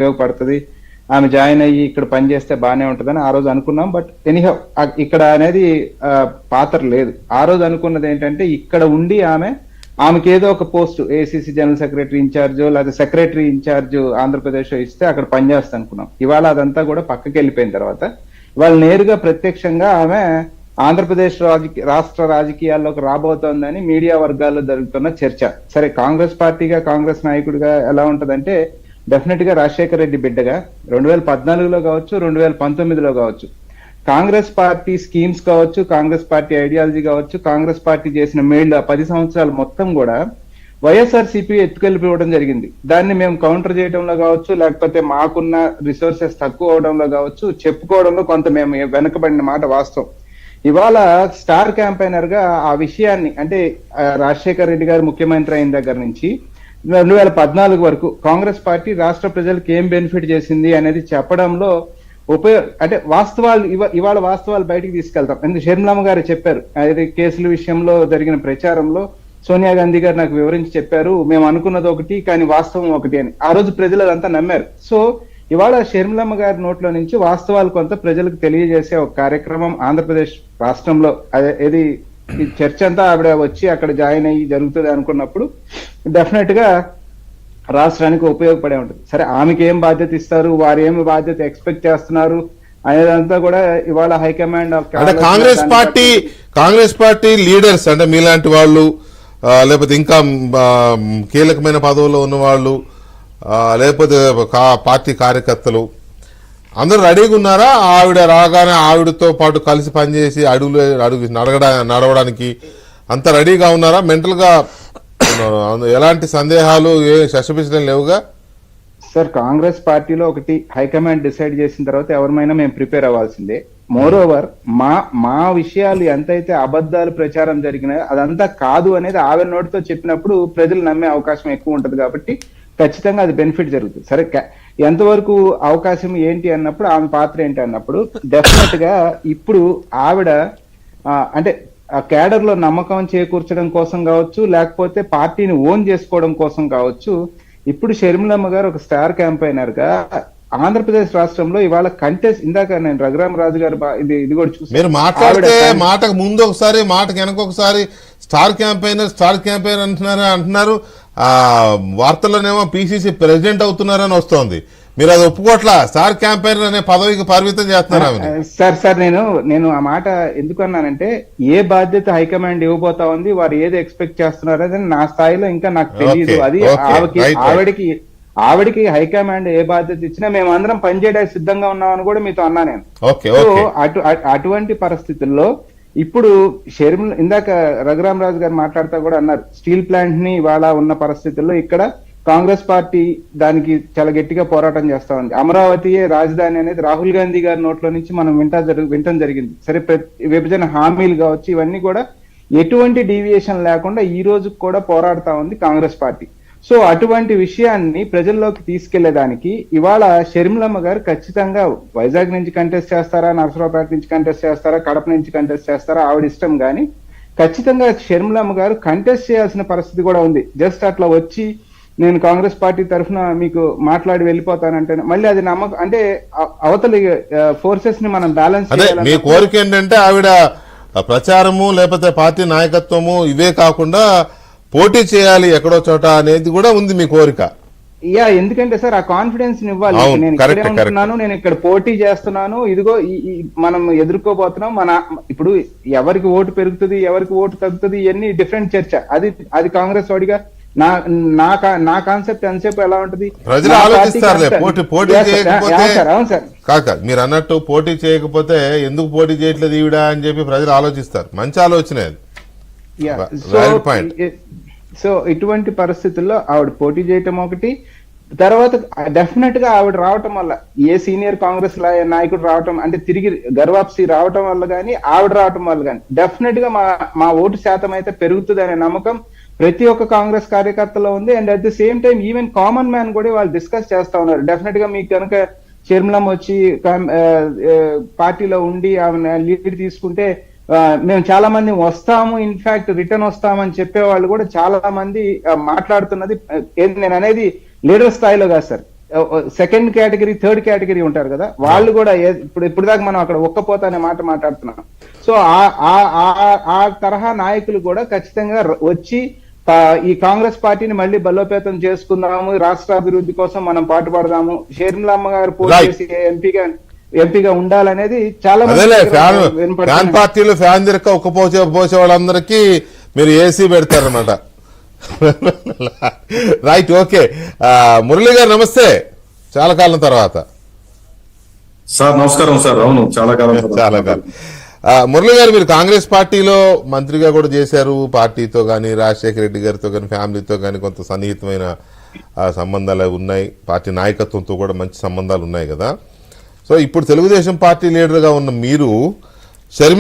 ఉపయోగపడుతుంది, ఆమె జాయిన్ అయ్యి ఇక్కడ పనిచేస్తే బాగానే ఉంటుందని ఆ రోజు అనుకున్నాం. బట్ ఎనీహౌ ఇక్కడ అనేది పాత్ర లేదు. ఆ రోజు అనుకున్నది ఏంటంటే ఇక్కడ ఉండి ఆమెకి ఏదో ఒక పోస్ట్ ఏసీసీ జనరల్ సెక్రటరీ ఇన్ఛార్జో లేదా సెక్రటరీ ఇన్ఛార్జ్ ఆంధ్రప్రదేశ్ ఇస్తే అక్కడ పనిచేస్తా అనుకున్నాం. ఇవాళ అదంతా కూడా పక్కకి వెళ్ళిపోయిన తర్వాత ఇవాళ నేరుగా ప్రత్యక్షంగా ఆమె ఆంధ్రప్రదేశ్ రాష్ట్ర రాజకీయాల్లోకి రాబోతోందని మీడియా వర్గాల్లో జరుగుతున్న చర్చ. సరే, కాంగ్రెస్ పార్టీగా కాంగ్రెస్ నాయకుడిగా ఎలా ఉంటదంటే డెఫినెట్ గా రాజశేఖర రెడ్డి బిడ్డగా 2014లో కావచ్చు, 2019లో కావచ్చు, కాంగ్రెస్ పార్టీ స్కీమ్స్ కావచ్చు, కాంగ్రెస్ పార్టీ ఐడియాలజీ కావచ్చు, కాంగ్రెస్ పార్టీ చేసిన మేళ్లు 10 సంవత్సరాలు మొత్తం కూడా వైఎస్ఆర్సీపీ ఎత్తుకెళ్ళిపోవడం జరిగింది. దాన్ని మేము కౌంటర్ చేయడంలో కావచ్చు, లేకపోతే మాకున్న రిసోర్సెస్ తక్కువ అవడంలో కావచ్చు, చెప్పుకోవడంలో కొంత మేము వెనకబడిన మాట వాస్తవం. ఇవాళ స్టార్ క్యాంపెయినర్ గా ఆ విషయాన్ని, అంటే రాజశేఖర రెడ్డి గారు ముఖ్యమంత్రి అయిన దగ్గర నుంచి 2014 వరకు కాంగ్రెస్ పార్టీ రాష్ట్ర ప్రజలకు ఏం బెనిఫిట్ చేసింది అనేది చెప్పడంలో అంటే వాస్తవాలు ఇవాళ వాస్తవాలు బయటికి తీసుకెళ్తాం. ఎందుకు షర్మిలమ్మ గారు చెప్పారు, అది కేసుల విషయంలో జరిగిన ప్రచారంలో సోనియా గాంధీ గారు నాకు వివరించి చెప్పారు, మేము అనుకున్నది ఒకటి కానీ వాస్తవం ఒకటి అని. ఆ రోజు ప్రజలు అదంతా నమ్మారు. సో ఇవాళ షర్మిలమ్మ గారి నోట్లో నుంచి వాస్తవాలు కొంత ప్రజలకు తెలియజేసే ఒక కార్యక్రమం ఆంధ్రప్రదేశ్ రాష్ట్రంలో ఏది చర్చ అంతా ఆవిడ వచ్చి అక్కడ జాయిన్ అయ్యి జరుగుతుంది అనుకున్నప్పుడు డెఫినెట్ గా రాష్ట్రానికి ఉపయోగపడే ఉంటుంది. సరే, ఆమెకి ఏం బాధ్యత ఇస్తారు, వారు ఏమి బాధ్యత ఎక్స్పెక్ట్ చేస్తున్నారు అనేదంతా కూడా ఇవాళ హైకమాండ్ కాంగ్రెస్ పార్టీ లీడర్స్ అంటే మీలాంటి వాళ్ళు, లేకపోతే ఇంకా కీలకమైన పదవుల్లో ఉన్న వాళ్ళు, లేకపోతే పార్టీ కార్యకర్తలు అందరూ రెడీగా ఉన్నారా? ఆవిడ రాగానే ఆవిడతో పాటు కలిసి పనిచేసి అడుగు నడవడానికి అంత రెడీగా ఉన్నారా? మెంటల్ గా ఎలాంటి సందేహాలు శశపించడం లేవుగా? సార్, కాంగ్రెస్ పార్టీలో ఒకటి హైకమాండ్ డిసైడ్ చేసిన తర్వాత ఎవరిమైనా మేము ప్రిపేర్ అవ్వాల్సిందే. మోర్ ఓవర్ మా విషయాలు ఎంతైతే అబద్ధాలు ప్రచారం జరిగినాయో అదంతా కాదు అనేది ఆవిడ నోటితో చెప్పినప్పుడు ప్రజలు నమ్మే అవకాశం ఎక్కువ ఉంటుంది. కాబట్టి ఖచ్చితంగా అది బెనిఫిట్ జరుగుతుంది. సరే, ఎంతవరకు అవకాశం ఏంటి అన్నప్పుడు, ఆమె పాత్ర ఏంటి అన్నప్పుడు డెఫినెట్ గా ఇప్పుడు ఆవిడ అంటే ఆ కేడర్ లో నమ్మకం చేకూర్చడం కోసం కావచ్చు, లేకపోతే పార్టీని ఓన్ చేసుకోవడం కోసం కావచ్చు, ఇప్పుడు షర్మిలమ్మ గారు ఒక స్టార్ క్యాంపెయినర్ గా ఆంధ్రప్రదేశ్ రాష్ట్రంలో ఇవాళ కంటెస్ట్, ఇందాక నేను రఘురామరాజు గారు ఇది కూడా చూసి మీరు మాట్లాడితే మాటకు ముందు ఒకసారి మాటకు వెనక ఒకసారి స్టార్ క్యాంపెయినర్ అంటున్నారు. వార్తల్లోనేమో పిసిసి ప్రెసిడెంట్ అవుతున్నారని వస్తోంది. మీరు అది ఒప్పుకోట్లా? స్టార్ క్యాంపెయినర్ అనే పదవికి పరిమితం చేస్తున్నారు. సార్ నేను ఆ మాట ఎందుకు అన్నానంటే, ఏ బాధ్యత హైకమాండ్ ఇవ్వబోతా ఉంది, వారు ఏది ఎక్స్పెక్ట్ చేస్తున్నారు అనేది నా స్థాయిలో ఇంకా నాకు తెలియదు. అది ఆవిడికి హైకమాండ్ ఏ బాధ్యత ఇచ్చినా మేము అందరం పనిచేయడానికి సిద్ధంగా ఉన్నామని కూడా మీతో అన్నా నేను. అటువంటి పరిస్థితుల్లో ఇప్పుడు ఇందాక రఘురామరాజు గారు మాట్లాడుతూ కూడా అన్నారు, స్టీల్ ప్లాంట్ ని ఇవాళ ఉన్న పరిస్థితుల్లో ఇక్కడ కాంగ్రెస్ పార్టీ దానికి చాలా గట్టిగా పోరాటం చేస్తా ఉంది. అమరావతియే రాజధాని అనేది రాహుల్ గాంధీ గారి నోట్లో నుంచి మనం వింటం జరిగింది. సరే, విభజన హామీలు కావచ్చు, ఇవన్నీ కూడా ఎటువంటి డీవియేషన్ లేకుండా ఈ రోజు కూడా పోరాడుతా ఉంది కాంగ్రెస్ పార్టీ. సో అటువంటి విషయాన్ని ప్రజల్లోకి తీసుకెళ్లేదానికి ఇవాళ షర్మిలమ్మ గారు ఖచ్చితంగా వైజాగ్ నుంచి కంటెస్ట్ చేస్తారా, నరసరావుపేట నుంచి కంటెస్ట్ చేస్తారా, కడప నుంచి కంటెస్ట్ చేస్తారా, ఆవిడ ఇష్టం. కానీ ఖచ్చితంగా షర్మిలమ్మ గారు కంటెస్ట్ చేయాల్సిన పరిస్థితి కూడా ఉంది. జస్ట్ అట్లా వచ్చి నేను కాంగ్రెస్ పార్టీ తరఫున మీకు మాట్లాడి వెళ్ళిపోతానంటే మళ్ళీ అది నమ్మకం, అంటే అవతలి ఫోర్సెస్ ని మనం బ్యాలెన్స్ చేయాలి. మీ కోరిక ఏంటంటే ఆవిడ ప్రచారము లేకపోతే పార్టీ నాయకత్వము ఇవే కాకుండా పోటీ చేయాలి ఎక్కడో చోట అనేది కూడా ఉంది మీ కోరిక? ఎందుకంటే సార్ ఆ కాన్ఫిడెన్స్ ఇవ్వాలి. నేను ఇక్కడే ఉంటున్నాను, నేను ఇక్కడ పోటీ చేస్తున్నాను, ఇదిగో మనం ఎదుర్కోబోతున్నాం. ఇప్పుడు ఎవరికి ఓటు పెరుగుతుంది, ఎవరికి ఓటు తగ్గుతుంది, ఇవన్నీ డిఫరెంట్ చర్చ. అది కాంగ్రెస్ వాడిగా నా కాన్సెప్ట్ ఎంతసేపు ఎలా ఉంటుంది, ప్రజలు ఆలోచిస్తారులే. పోటీ చేయకపోతే కాక మీరు అన్నట్టు పోటీ చేయకపోతే ఎందుకు పోటీ చేయట్లేదు ఈవిడ అని చెప్పి ప్రజలు ఆలోచిస్తారు. మంచి ఆలోచనే. సో ఇటువంటి పరిస్థితుల్లో ఆవిడ పోటీ చేయటం ఒకటి, తర్వాత డెఫినెట్ గా ఆవిడ రావటం వల్ల ఏ సీనియర్ కాంగ్రెస్ నాయకుడు రావటం, అంటే తిరిగి గర్వాప్సి రావటం వల్ల కానీ ఆవిడ రావటం వల్ల కానీ డెఫినెట్ గా మా ఓటు శాతం అయితే పెరుగుతుంది అనే నమ్మకం ప్రతి ఒక్క కాంగ్రెస్ కార్యకర్తలో ఉంది. And at the same time even common man కూడా వాళ్ళు డిస్కస్ చేస్తా ఉన్నారు. డెఫినెట్ గా మీకు కనుక షర్మిలమ్మ వచ్చి పార్టీలో ఉండి ఆమె లీడ్ తీసుకుంటే మేము చాలా మంది వస్తాము, ఇన్ఫాక్ట్ రిటర్న్ వస్తామని చెప్పే వాళ్ళు కూడా చాలా మంది మాట్లాడుతున్నది. నేను అనేది లీడర్ స్థాయిలో కాదు sir, second category, third category ఉంటారు కదా, వాళ్ళు కూడా ఇప్పుడు దాకా మనం అక్కడ ఒక్కపోత అనే మాట మాట్లాడుతున్నాం. సో ఆ తరహా నాయకులు కూడా ఖచ్చితంగా వచ్చి ఈ కాంగ్రెస్ పార్టీని మళ్ళీ బలోపేతం చేసుకుందాము, రాష్ట్ర అభివృద్ధి కోసం మనం పాటుపడదాము, షర్మిలమ్మ గారు పోటీ చేసి ఎంపీగా ఉండాలనేది చాలా ఫ్యాన్ పార్టీలో ఫ్యాన్ తిరక్క ఒక్క పోసే వాళ్ళందరికీ మీరు ఏసీ పెడతారన్నమాట. Right, okay. మురళి గారు నమస్తే, చాలా కాలం తర్వాత. సార్ నమస్కారం సార్. అవును, చాలా కాలం. మురళి గారు, మీరు కాంగ్రెస్ పార్టీలో మంత్రిగా కూడా చేశారు. పార్టీతో కానీ, రాజశేఖర రెడ్డి గారితో కానీ, ఫ్యామిలీతో కానీ కొంత సన్నిహితమైన సంబంధాలు ఉన్నాయి. పార్టీ నాయకత్వంతో కూడా మంచి సంబంధాలు ఉన్నాయి కదా. సో ఇప్పుడు తెలుగుదేశం పార్టీ లీడర్గా ఉన్న మీరు